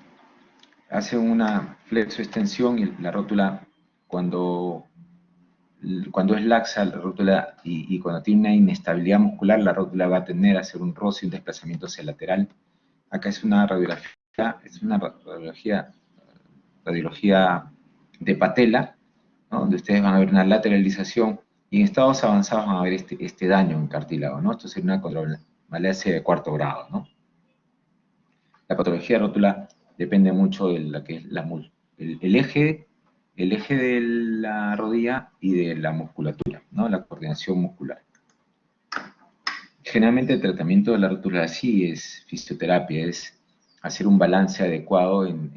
Hacen una flexo-extensión y la rótula, cuando es laxa la rótula y cuando tiene una inestabilidad muscular, la rótula va a tender a hacer un roce y un desplazamiento hacia el lateral. Acá es una radiología de patela, ¿no?, donde ustedes van a ver una lateralización, y en estados avanzados van a ver este daño en cartílago, ¿no? Esto sería una condromalacia de 4º grado, ¿no? La patología de rótula depende mucho de la que es el eje de la rodilla y de la musculatura, ¿no?, la coordinación muscular. Generalmente el tratamiento de la rótula sí es fisioterapia, es hacer un balance adecuado en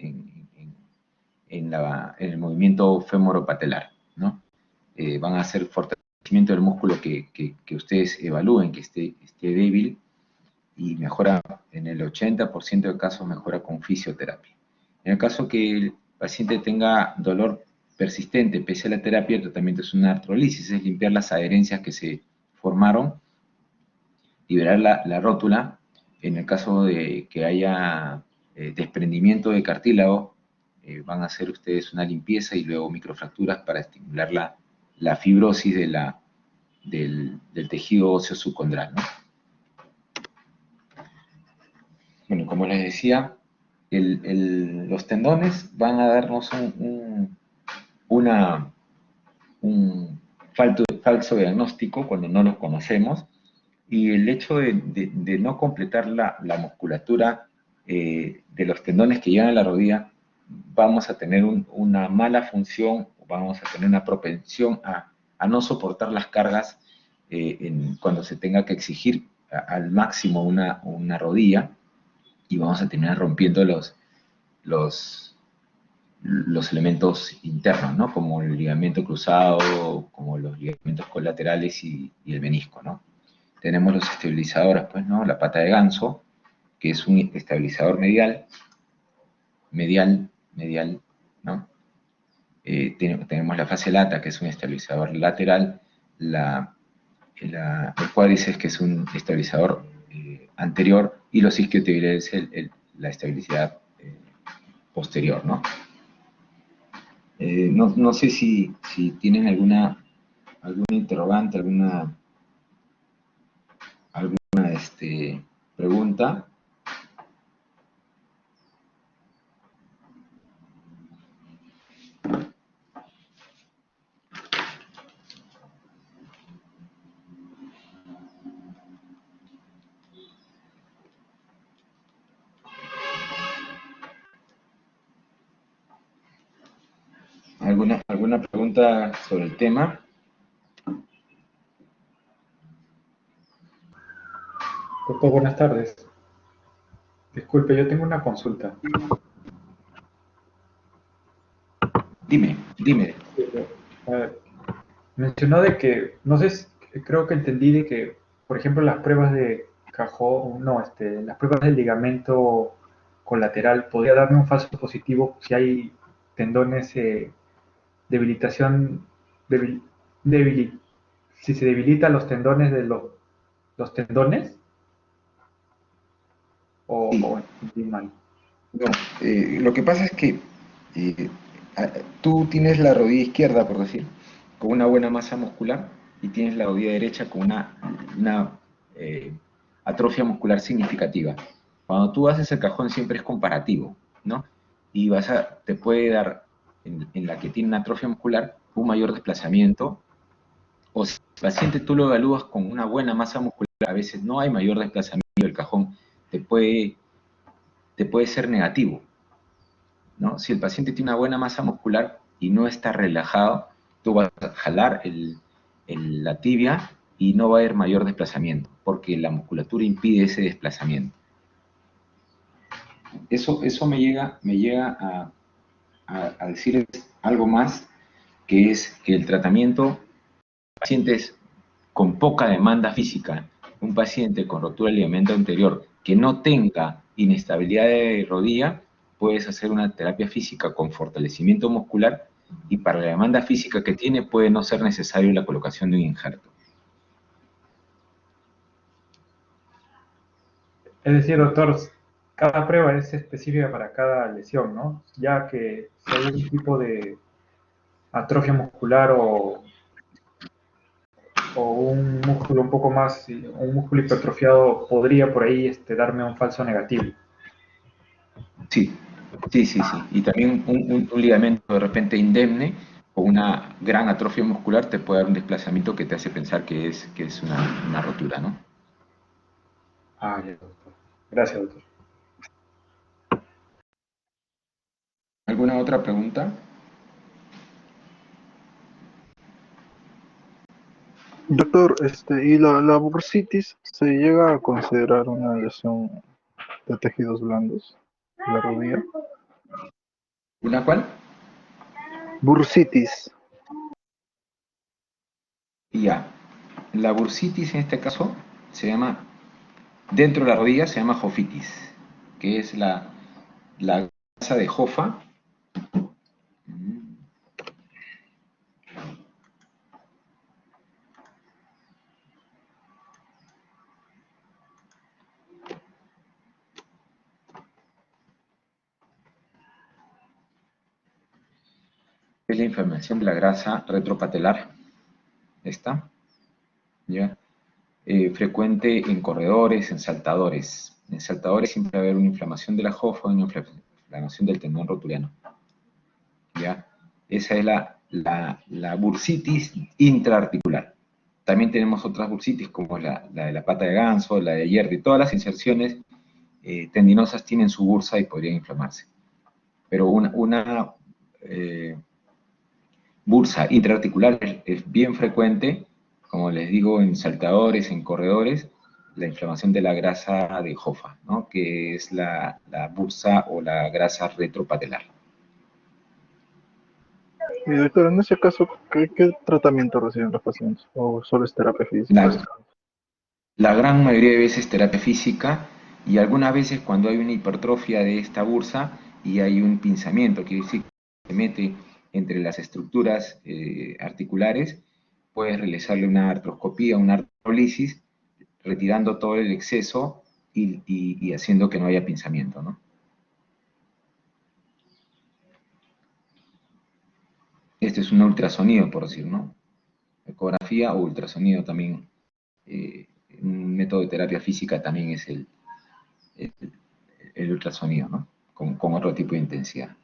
el movimiento femoropatelar, ¿no? Van a hacer fortalecimiento del músculo que ustedes evalúen que esté débil, y mejora, en el 80% de casos mejora con fisioterapia. En el caso que el paciente tenga dolor persistente pese a la terapia, el tratamiento es una artrolisis, es limpiar las adherencias que se formaron, liberar la rótula. En el caso de que haya desprendimiento de cartílago, van a hacer ustedes una limpieza y luego microfracturas para estimular la fibrosis del tejido óseo subcondral, ¿no? Bueno, como les decía, los tendones van a darnos un falso diagnóstico cuando no los conocemos, y el hecho de no completar la musculatura de los tendones que llevan a la rodilla, vamos a tener una mala función, vamos a tener una propensión a no soportar las cargas cuando se tenga que exigir al máximo una rodilla, y vamos a terminar rompiendo los los elementos internos, ¿no? Como el ligamento cruzado, como los ligamentos colaterales y el menisco, ¿no? Tenemos los estabilizadores, pues, ¿no? La pata de ganso, que es un estabilizador medial, ¿no? Tenemos la fascia lata, que es un estabilizador lateral, el cuádriceps, que es un estabilizador anterior, y los isquiotibiales es la estabilidad posterior, ¿no? No sé si tienen alguna interrogante, alguna pregunta. ¿Alguna pregunta sobre el tema? Doctor, buenas tardes. Disculpe, yo tengo una consulta. Dime. A ver, mencionó de que, no sé, creo que entendí de que, por ejemplo, las pruebas de cajón, no, las pruebas del ligamento colateral podría darme un falso positivo si hay tendones, debilitación, debil- debili- si se debilitan los tendones de los tendones, o entendí mal. No, lo que pasa es que eh, tú tienes la rodilla izquierda, por decir, con una buena masa muscular, y tienes la rodilla derecha con una eh, atrofia muscular significativa. Cuando tú haces el cajón siempre es comparativo, ¿no? Y te puede dar, en la que tiene una atrofia muscular, un mayor desplazamiento, o si el paciente tú lo evalúas con una buena masa muscular, a veces no hay mayor desplazamiento del cajón, te puede ser negativo, ¿no? Si el paciente tiene una buena masa muscular y no está relajado, tú vas a jalar la tibia y no va a haber mayor desplazamiento, porque la musculatura impide ese desplazamiento. Eso me llega a decir algo más, que es que el tratamiento de pacientes con poca demanda física, un paciente con rotura del ligamento anterior que no tenga inestabilidad de rodilla, puedes hacer una terapia física con fortalecimiento muscular, y para la demanda física que tiene puede no ser necesario la colocación de un injerto. Es decir, doctor, cada prueba es específica para cada lesión, ¿no? Ya que si hay algún tipo de atrofia muscular o un músculo un poco más, un músculo hipertrofiado, podría por ahí darme un falso negativo. Sí. Y también un ligamento de repente indemne o una gran atrofia muscular te puede dar un desplazamiento que te hace pensar que es una rotura, ¿no? Ah, ya, doctor. Gracias, doctor. ¿Alguna otra pregunta? Doctor, ¿y la bursitis se llega a considerar una lesión de tejidos blandos de la rodilla? ¿Una cuál? Bursitis. Ya. La bursitis en este caso se llama, dentro de la rodilla se llama jofitis, que es la grasa de jofa. Es la inflamación de la grasa retropatelar. ¿Está? ¿Ya? Frecuente en corredores, en saltadores. En saltadores siempre va a haber una inflamación de la jofa y una inflamación del tendón rotuliano. ¿Ya? Esa es la bursitis intraarticular. También tenemos otras bursitis como la de la pata de ganso, la de hierro, y todas las inserciones tendinosas tienen su bursa y podrían inflamarse. Pero una bursa intraarticular es bien frecuente, como les digo, en saltadores, en corredores, la inflamación de la grasa de jofa, ¿no? Que es la bursa o la grasa retropatelar. Y doctor, en ese caso, ¿qué tratamiento reciben los pacientes? ¿O solo es terapia física? La, la gran mayoría de veces terapia física y algunas veces cuando hay una hipertrofia de esta bursa y hay un pinzamiento, quiere decir que se mete entre las estructuras articulares, puedes realizarle una artroscopía, una artrolisis, retirando todo el exceso y haciendo que no haya pinzamiento, ¿no? Este es un ultrasonido, por decir, ¿no? Ecografía o ultrasonido también. Un método de terapia física también es el, el ultrasonido, ¿no? Con otro tipo de intensidad.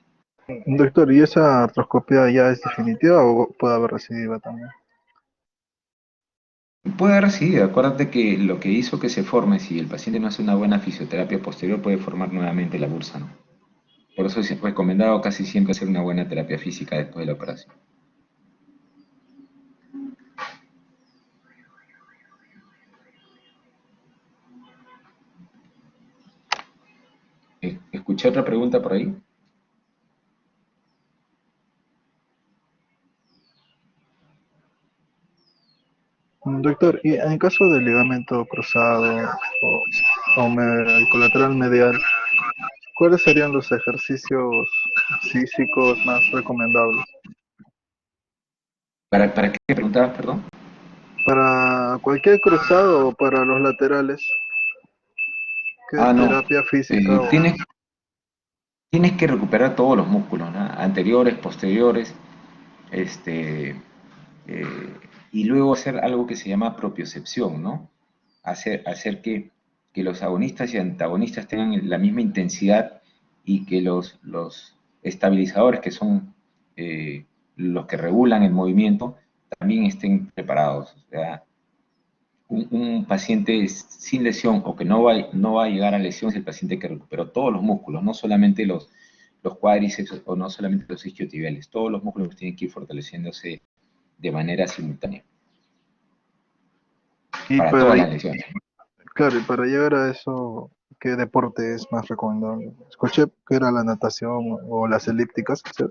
Doctor, ¿y esa artroscopia ya es definitiva o puede haber recidiva también? Puede haber recidido, acuérdate que lo que hizo que se forme, si el paciente no hace una buena fisioterapia posterior, puede formar nuevamente la bursa, ¿no? Por eso es recomendado casi siempre hacer una buena terapia física después de la operación. ¿Escuché otra pregunta por ahí? Doctor, y en caso del ligamento cruzado el colateral medial, ¿cuáles serían los ejercicios físicos más recomendables? ¿Para qué preguntabas, perdón? Para cualquier cruzado o para los laterales, ¿qué Ah, no. terapia física Eh, o tienes, tienes que recuperar todos los músculos, ¿no? Anteriores, posteriores, este, eh, y luego hacer algo que se llama propiocepción, ¿no? Hacer que los agonistas y antagonistas tengan la misma intensidad y que los estabilizadores, que son los que regulan el movimiento, también estén preparados. O sea, un paciente sin lesión o que no va a llegar a lesión es el paciente que recuperó todos los músculos, no solamente los cuádriceps o no solamente los isquiotibiales, todos los músculos tienen que ir fortaleciéndose de manera simultánea y para para todas las lesiones. claro, y para llegar a eso, ¿qué deporte es más recomendable? Escuché que era la natación o las elípticas, ¿sí?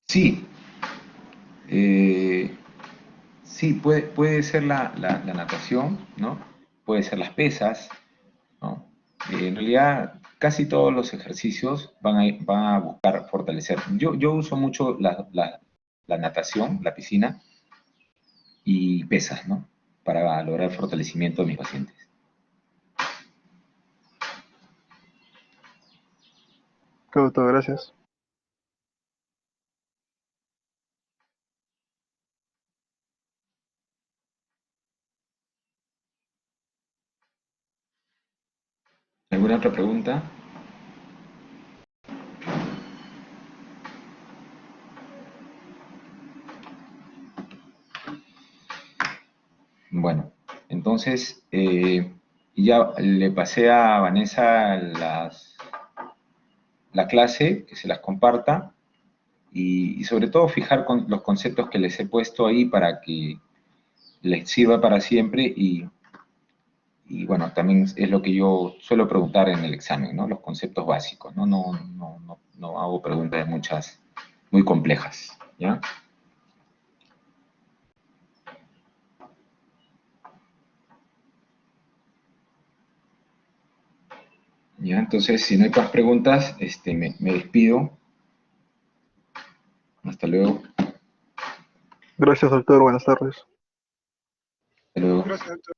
Sí, eh, sí, puede ser la natación, ¿no? Puede ser las pesas, ¿no? En realidad, casi todos los ejercicios van a buscar fortalecer. Yo uso mucho la natación, la piscina y pesas, ¿no? Para lograr fortalecimiento de mis pacientes. Claro, doctor, gracias. ¿Alguna otra pregunta? Bueno, entonces ya le pasé a Vanessa la clase, que se las comparta, y sobre todo fijar con los conceptos que les he puesto ahí para que les sirva para siempre y bueno, también es lo que yo suelo preguntar en el examen, ¿no? Los conceptos básicos, ¿no? No hago preguntas muy complejas, ¿ya? Ya, entonces, si no hay más preguntas, me despido. Hasta luego. Gracias, doctor. Buenas tardes. Hasta luego. Gracias, doctor.